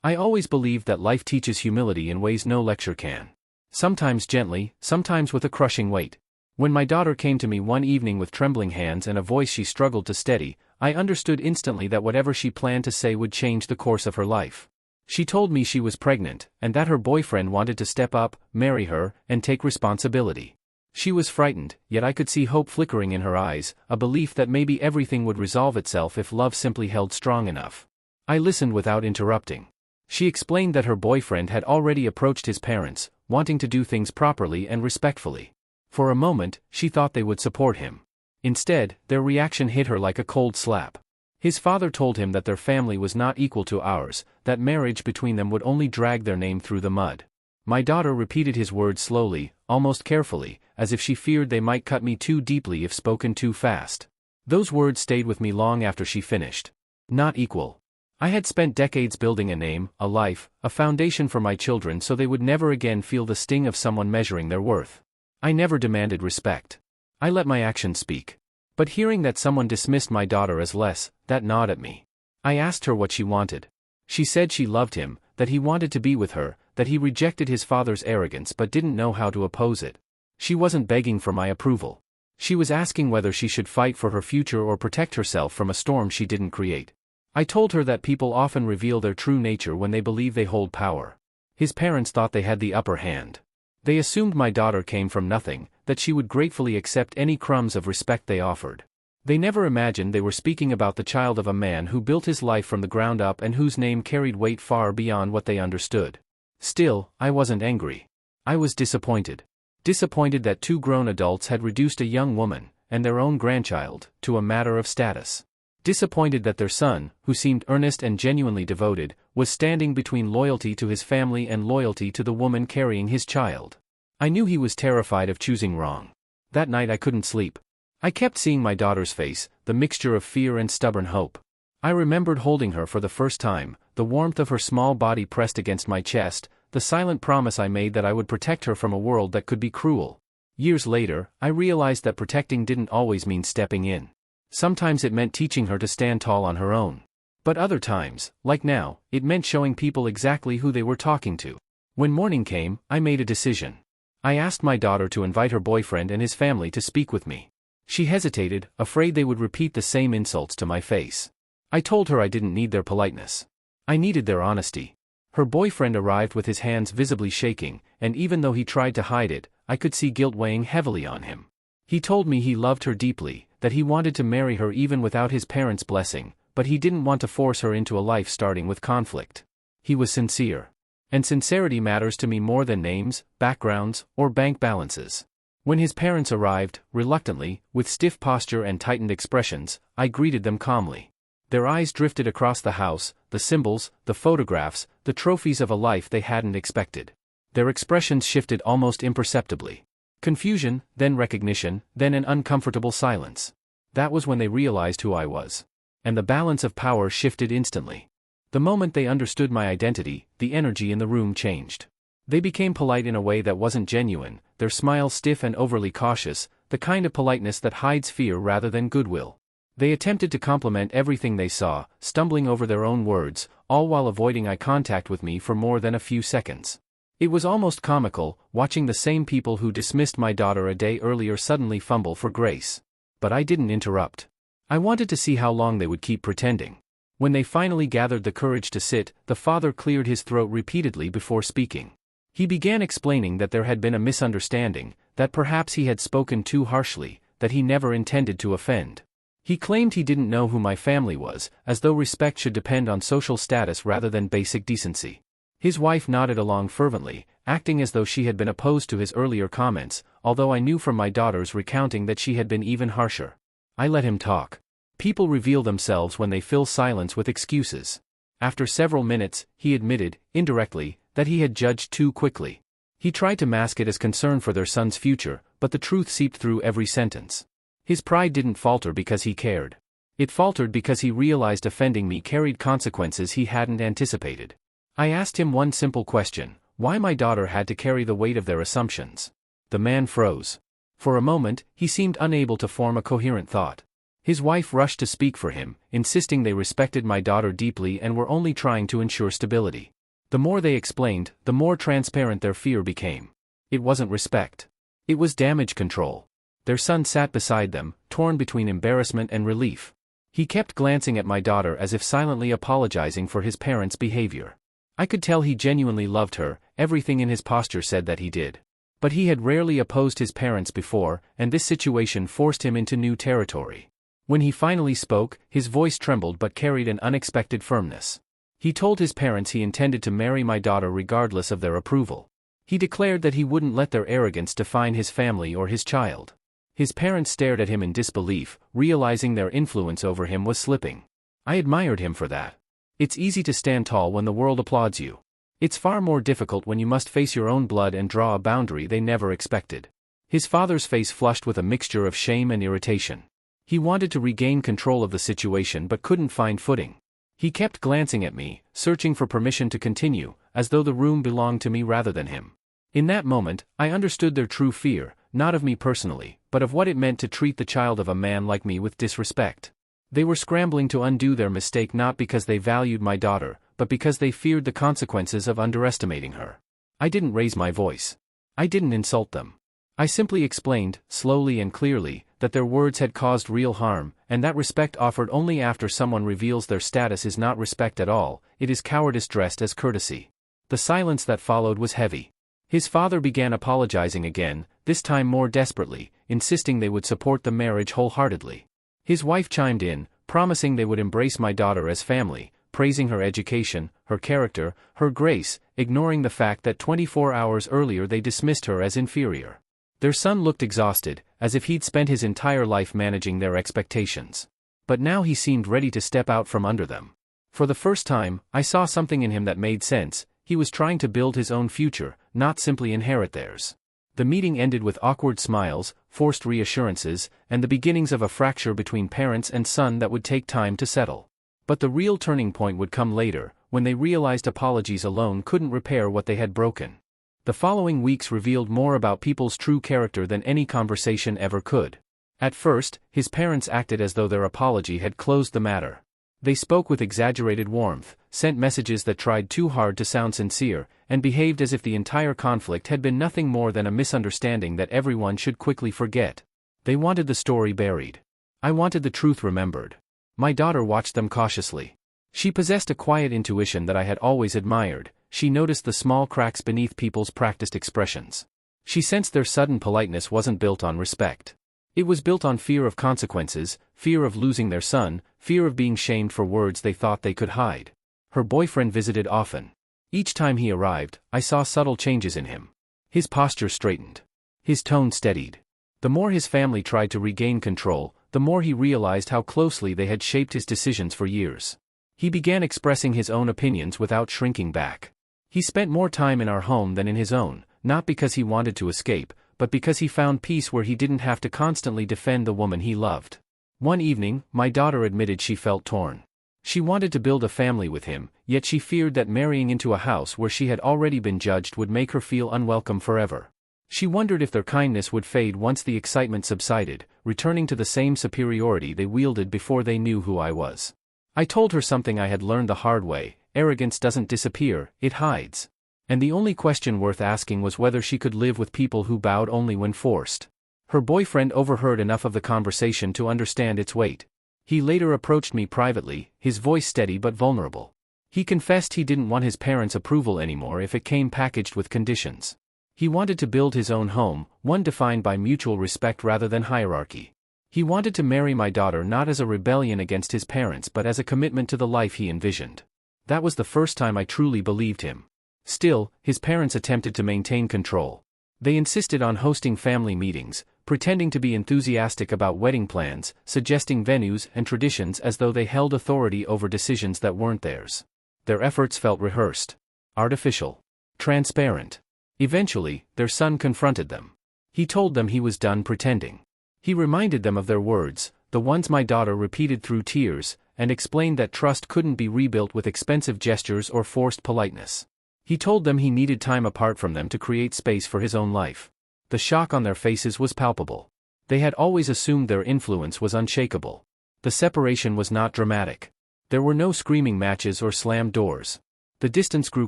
I always believed that life teaches humility in ways no lecture can. Sometimes gently, sometimes with a crushing weight. When my daughter came to me one evening with trembling hands and a voice she struggled to steady, I understood instantly that whatever she planned to say would change the course of her life. She told me she was pregnant, and that her boyfriend wanted to step up, marry her, and take responsibility. She was frightened, yet I could see hope flickering in her eyes, a belief that maybe everything would resolve itself if love simply held strong enough. I listened without interrupting. She explained that her boyfriend had already approached his parents, wanting to do things properly and respectfully. For a moment, she thought they would support him. Instead, their reaction hit her like a cold slap. His father told him that their family was not equal to ours, that marriage between them would only drag their name through the mud. My daughter repeated his words slowly, almost carefully, as if she feared they might cut me too deeply if spoken too fast. Those words stayed with me long after she finished. Not equal. I had spent decades building a name, a life, a foundation for my children so they would never again feel the sting of someone measuring their worth. I never demanded respect. I let my actions speak. But hearing that someone dismissed my daughter as less, that gnawed at me. I asked her what she wanted. She said she loved him, that he wanted to be with her, that he rejected his father's arrogance but didn't know how to oppose it. She wasn't begging for my approval. She was asking whether she should fight for her future or protect herself from a storm she didn't create. I told her that people often reveal their true nature when they believe they hold power. His parents thought they had the upper hand. They assumed my daughter came from nothing, that she would gratefully accept any crumbs of respect they offered. They never imagined they were speaking about the child of a man who built his life from the ground up and whose name carried weight far beyond what they understood. Still, I wasn't angry. I was disappointed. Disappointed that two grown adults had reduced a young woman, and their own grandchild, to a matter of status. Disappointed that their son, who seemed earnest and genuinely devoted, was standing between loyalty to his family and loyalty to the woman carrying his child. I knew he was terrified of choosing wrong. That night I couldn't sleep. I kept seeing my daughter's face, the mixture of fear and stubborn hope. I remembered holding her for the first time, the warmth of her small body pressed against my chest, the silent promise I made that I would protect her from a world that could be cruel. Years later, I realized that protecting didn't always mean stepping in. Sometimes it meant teaching her to stand tall on her own. But other times, like now, it meant showing people exactly who they were talking to. When morning came, I made a decision. I asked my daughter to invite her boyfriend and his family to speak with me. She hesitated, afraid they would repeat the same insults to my face. I told her I didn't need their politeness. I needed their honesty. Her boyfriend arrived with his hands visibly shaking, and even though he tried to hide it, I could see guilt weighing heavily on him. He told me he loved her deeply, that he wanted to marry her even without his parents' blessing, but he didn't want to force her into a life starting with conflict. He was sincere. And sincerity matters to me more than names, backgrounds, or bank balances. When his parents arrived, reluctantly, with stiff posture and tightened expressions, I greeted them calmly. Their eyes drifted across the house, the symbols, the photographs, the trophies of a life they hadn't expected. Their expressions shifted almost imperceptibly. Confusion, then recognition, then an uncomfortable silence. That was when they realized who I was. And the balance of power shifted instantly. The moment they understood my identity, the energy in the room changed. They became polite in a way that wasn't genuine, their smile stiff and overly cautious, the kind of politeness that hides fear rather than goodwill. They attempted to compliment everything they saw, stumbling over their own words, all while avoiding eye contact with me for more than a few seconds. It was almost comical, watching the same people who dismissed my daughter a day earlier suddenly fumble for grace. But I didn't interrupt. I wanted to see how long they would keep pretending. When they finally gathered the courage to sit, the father cleared his throat repeatedly before speaking. He began explaining that there had been a misunderstanding, that perhaps he had spoken too harshly, that he never intended to offend. He claimed he didn't know who my family was, as though respect should depend on social status rather than basic decency. His wife nodded along fervently, acting as though she had been opposed to his earlier comments, although I knew from my daughter's recounting that she had been even harsher. I let him talk. People reveal themselves when they fill silence with excuses. After several minutes, he admitted, indirectly, that he had judged too quickly. He tried to mask it as concern for their son's future, but the truth seeped through every sentence. His pride didn't falter because he cared. It faltered because he realized offending me carried consequences he hadn't anticipated. I asked him one simple question: why my daughter had to carry the weight of their assumptions. The man froze. For a moment, he seemed unable to form a coherent thought. His wife rushed to speak for him, insisting they respected my daughter deeply and were only trying to ensure stability. The more they explained, the more transparent their fear became. It wasn't respect. It was damage control. Their son sat beside them, torn between embarrassment and relief. He kept glancing at my daughter as if silently apologizing for his parents' behavior. I could tell he genuinely loved her, everything in his posture said that he did. But he had rarely opposed his parents before, and this situation forced him into new territory. When he finally spoke, his voice trembled but carried an unexpected firmness. He told his parents he intended to marry my daughter regardless of their approval. He declared that he wouldn't let their arrogance define his family or his child. His parents stared at him in disbelief, realizing their influence over him was slipping. I admired him for that. It's easy to stand tall when the world applauds you. It's far more difficult when you must face your own blood and draw a boundary they never expected. His father's face flushed with a mixture of shame and irritation. He wanted to regain control of the situation but couldn't find footing. He kept glancing at me, searching for permission to continue, as though the room belonged to me rather than him. In that moment, I understood their true fear, not of me personally, but of what it meant to treat the child of a man like me with disrespect. They were scrambling to undo their mistake not because they valued my daughter, but because they feared the consequences of underestimating her. I didn't raise my voice. I didn't insult them. I simply explained, slowly and clearly, that their words had caused real harm, and that respect offered only after someone reveals their status is not respect at all, it is cowardice dressed as courtesy. The silence that followed was heavy. His father began apologizing again, this time more desperately, insisting they would support the marriage wholeheartedly. His wife chimed in, promising they would embrace my daughter as family, praising her education, her character, her grace, ignoring the fact that 24 hours earlier they dismissed her as inferior. Their son looked exhausted, as if he'd spent his entire life managing their expectations. But now he seemed ready to step out from under them. For the first time, I saw something in him that made sense. He was trying to build his own future, not simply inherit theirs. The meeting ended with awkward smiles, forced reassurances, and the beginnings of a fracture between parents and son that would take time to settle. But the real turning point would come later, when they realized apologies alone couldn't repair what they had broken. The following weeks revealed more about people's true character than any conversation ever could. At first, his parents acted as though their apology had closed the matter. They spoke with exaggerated warmth, sent messages that tried too hard to sound sincere, and behaved as if the entire conflict had been nothing more than a misunderstanding that everyone should quickly forget. They wanted the story buried. I wanted the truth remembered. My daughter watched them cautiously. She possessed a quiet intuition that I had always admired. She noticed the small cracks beneath people's practiced expressions. She sensed their sudden politeness wasn't built on respect. It was built on fear of consequences, fear of losing their son, fear of being shamed for words they thought they could hide. Her boyfriend visited often. Each time he arrived, I saw subtle changes in him. His posture straightened. His tone steadied. The more his family tried to regain control, the more he realized how closely they had shaped his decisions for years. He began expressing his own opinions without shrinking back. He spent more time in our home than in his own, not because he wanted to escape, but because he found peace where he didn't have to constantly defend the woman he loved. One evening, my daughter admitted she felt torn. She wanted to build a family with him, yet she feared that marrying into a house where she had already been judged would make her feel unwelcome forever. She wondered if their kindness would fade once the excitement subsided, returning to the same superiority they wielded before they knew who I was. I told her something I had learned the hard way: arrogance doesn't disappear, it hides. And the only question worth asking was whether she could live with people who bowed only when forced. Her boyfriend overheard enough of the conversation to understand its weight. He later approached me privately, his voice steady but vulnerable. He confessed he didn't want his parents' approval anymore if it came packaged with conditions. He wanted to build his own home, one defined by mutual respect rather than hierarchy. He wanted to marry my daughter not as a rebellion against his parents but as a commitment to the life he envisioned. That was the first time I truly believed him. Still, his parents attempted to maintain control. They insisted on hosting family meetings, pretending to be enthusiastic about wedding plans, suggesting venues and traditions as though they held authority over decisions that weren't theirs. Their efforts felt rehearsed, artificial, transparent. Eventually, their son confronted them. He told them he was done pretending. He reminded them of their words, the ones my daughter repeated through tears, and explained that trust couldn't be rebuilt with expensive gestures or forced politeness. He told them he needed time apart from them to create space for his own life. The shock on their faces was palpable. They had always assumed their influence was unshakable. The separation was not dramatic. There were no screaming matches or slammed doors. The distance grew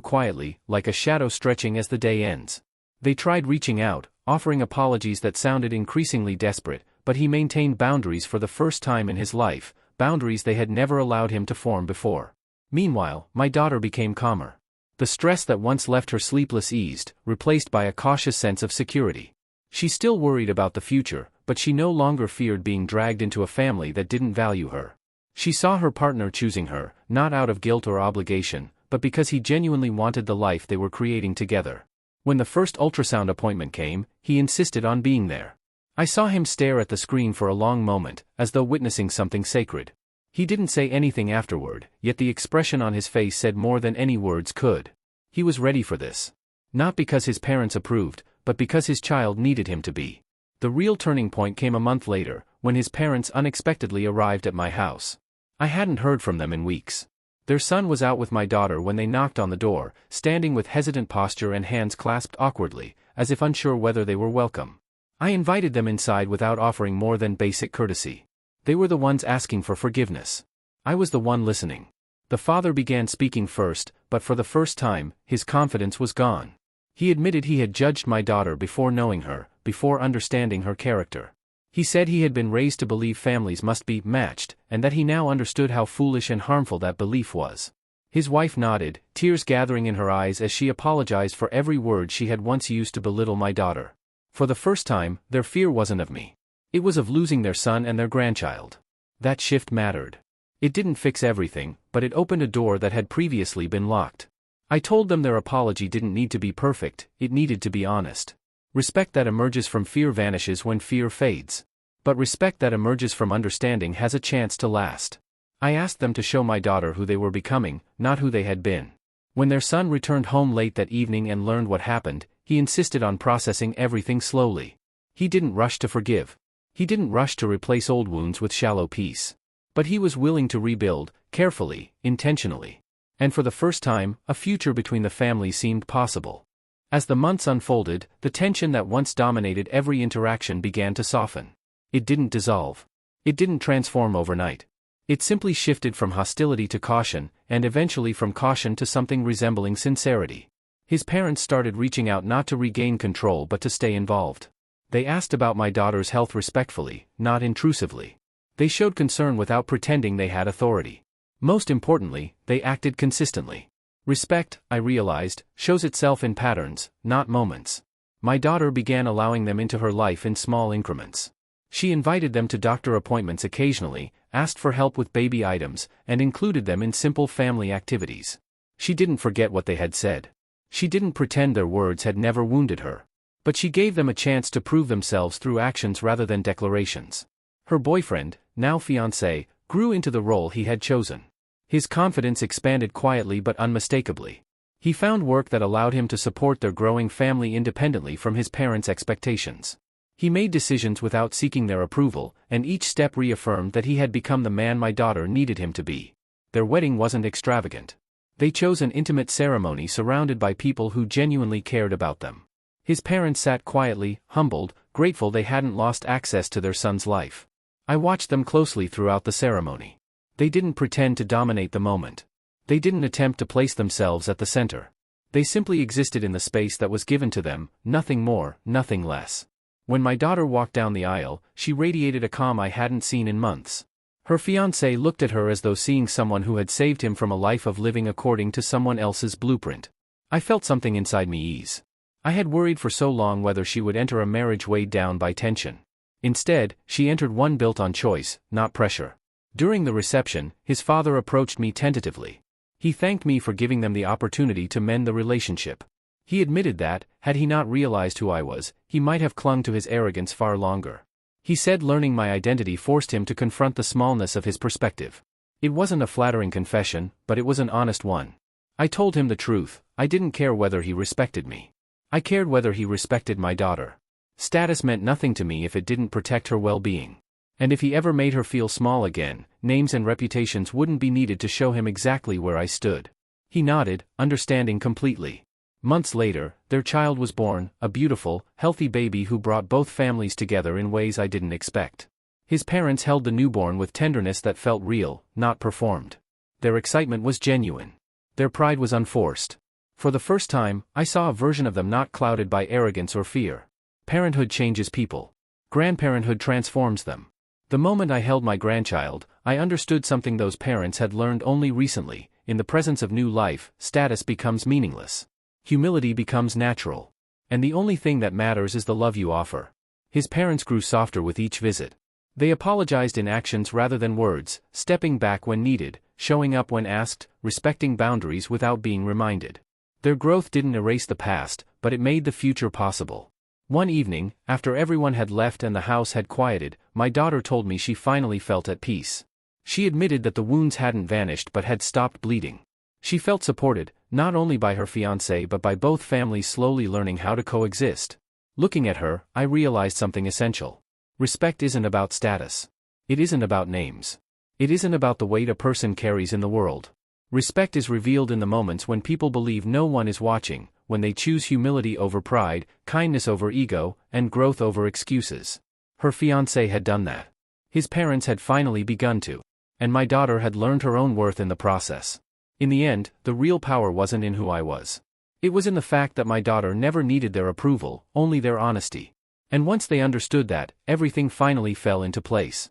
quietly, like a shadow stretching as the day ends. They tried reaching out, offering apologies that sounded increasingly desperate, but he maintained boundaries for the first time in his life, boundaries they had never allowed him to form before. Meanwhile, my daughter became calmer. The stress that once left her sleepless eased, replaced by a cautious sense of security. She still worried about the future, but she no longer feared being dragged into a family that didn't value her. She saw her partner choosing her, not out of guilt or obligation, but because he genuinely wanted the life they were creating together. When the first ultrasound appointment came, he insisted on being there. I saw him stare at the screen for a long moment, as though witnessing something sacred. He didn't say anything afterward, yet the expression on his face said more than any words could. He was ready for this. Not because his parents approved, but because his child needed him to be. The real turning point came a month later, when his parents unexpectedly arrived at my house. I hadn't heard from them in weeks. Their son was out with my daughter when they knocked on the door, standing with hesitant posture and hands clasped awkwardly, as if unsure whether they were welcome. I invited them inside without offering more than basic courtesy. They were the ones asking for forgiveness. I was the one listening. The father began speaking first, but for the first time, his confidence was gone. He admitted he had judged my daughter before knowing her, before understanding her character. He said he had been raised to believe families must be matched, and that he now understood how foolish and harmful that belief was. His wife nodded, tears gathering in her eyes as she apologized for every word she had once used to belittle my daughter. For the first time, their fear wasn't of me. It was of losing their son and their grandchild. That shift mattered. It didn't fix everything, but it opened a door that had previously been locked. I told them their apology didn't need to be perfect, it needed to be honest. Respect that emerges from fear vanishes when fear fades. But respect that emerges from understanding has a chance to last. I asked them to show my daughter who they were becoming, not who they had been. When their son returned home late that evening and learned what happened, he insisted on processing everything slowly. He didn't rush to forgive. He didn't rush to replace old wounds with shallow peace. But he was willing to rebuild, carefully, intentionally. And for the first time, a future between the families seemed possible. As the months unfolded, the tension that once dominated every interaction began to soften. It didn't dissolve. It didn't transform overnight. It simply shifted from hostility to caution, and eventually from caution to something resembling sincerity. His parents started reaching out not to regain control but to stay involved. They asked about my daughter's health respectfully, not intrusively. They showed concern without pretending they had authority. Most importantly, they acted consistently. Respect, I realized, shows itself in patterns, not moments. My daughter began allowing them into her life in small increments. She invited them to doctor appointments occasionally, asked for help with baby items, and included them in simple family activities. She didn't forget what they had said. She didn't pretend their words had never wounded her. But she gave them a chance to prove themselves through actions rather than declarations. Her boyfriend, now fiancé, grew into the role he had chosen. His confidence expanded quietly but unmistakably. He found work that allowed him to support their growing family independently from his parents' expectations. He made decisions without seeking their approval, and each step reaffirmed that he had become the man my daughter needed him to be. Their wedding wasn't extravagant. They chose an intimate ceremony surrounded by people who genuinely cared about them. His parents sat quietly, humbled, grateful they hadn't lost access to their son's life. I watched them closely throughout the ceremony. They didn't pretend to dominate the moment. They didn't attempt to place themselves at the center. They simply existed in the space that was given to them, nothing more, nothing less. When my daughter walked down the aisle, she radiated a calm I hadn't seen in months. Her fiancé looked at her as though seeing someone who had saved him from a life of living according to someone else's blueprint. I felt something inside me ease. I had worried for so long whether she would enter a marriage weighed down by tension. Instead, she entered one built on choice, not pressure. During the reception, his father approached me tentatively. He thanked me for giving them the opportunity to mend the relationship. He admitted that, had he not realized who I was, he might have clung to his arrogance far longer. He said learning my identity forced him to confront the smallness of his perspective. It wasn't a flattering confession, but it was an honest one. I told him the truth. I didn't care whether he respected me. I cared whether he respected my daughter. Status meant nothing to me if it didn't protect her well-being. And if he ever made her feel small again, names and reputations wouldn't be needed to show him exactly where I stood. He nodded, understanding completely. Months later, their child was born, a beautiful, healthy baby who brought both families together in ways I didn't expect. His parents held the newborn with tenderness that felt real, not performed. Their excitement was genuine. Their pride was unforced. For the first time, I saw a version of them not clouded by arrogance or fear. Parenthood changes people. Grandparenthood transforms them. The moment I held my grandchild, I understood something those parents had learned only recently: in the presence of new life, status becomes meaningless. Humility becomes natural. And the only thing that matters is the love you offer. His parents grew softer with each visit. They apologized in actions rather than words, stepping back when needed, showing up when asked, respecting boundaries without being reminded. Their growth didn't erase the past, but it made the future possible. One evening, after everyone had left and the house had quieted, my daughter told me she finally felt at peace. She admitted that the wounds hadn't vanished but had stopped bleeding. She felt supported, not only by her fiancé but by both families slowly learning how to coexist. Looking at her, I realized something essential. Respect isn't about status. It isn't about names. It isn't about the weight a person carries in the world. Respect is revealed in the moments when people believe no one is watching, when they choose humility over pride, kindness over ego, and growth over excuses. Her fiancé had done that. His parents had finally begun to. And my daughter had learned her own worth in the process. In the end, the real power wasn't in who I was. It was in the fact that my daughter never needed their approval, only their honesty. And once they understood that, everything finally fell into place.